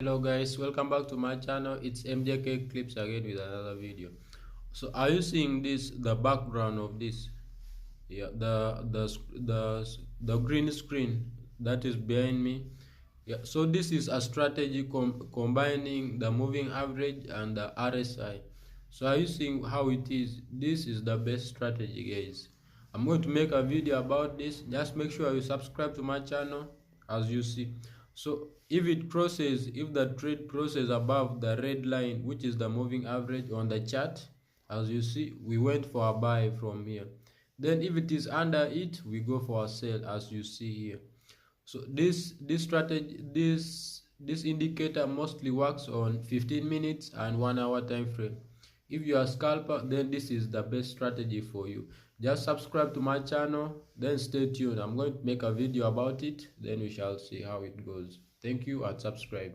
Hello guys, welcome back to my channel. It's MJK Clips again with another video. So are you seeing this, the background of this? Yeah, the green screen that is behind me. Yeah, so this is a strategy combining the moving average and the RSI. So are you seeing how it is? This is the best strategy, guys. I'm going to make a video about this. Just make sure you subscribe to my channel. As you see, so if the trade crosses above the red line, which is the moving average on the chart, as you see, we went for a buy from here. Then if it is under it, we go for a sell, as you see here. So this indicator mostly works on 15 minutes and 1 hour time frame. If you are a scalper, then this is the best strategy for you. Just subscribe to my channel, then stay tuned. I'm going to make a video about it, then we shall see how it goes. Thank you and subscribe.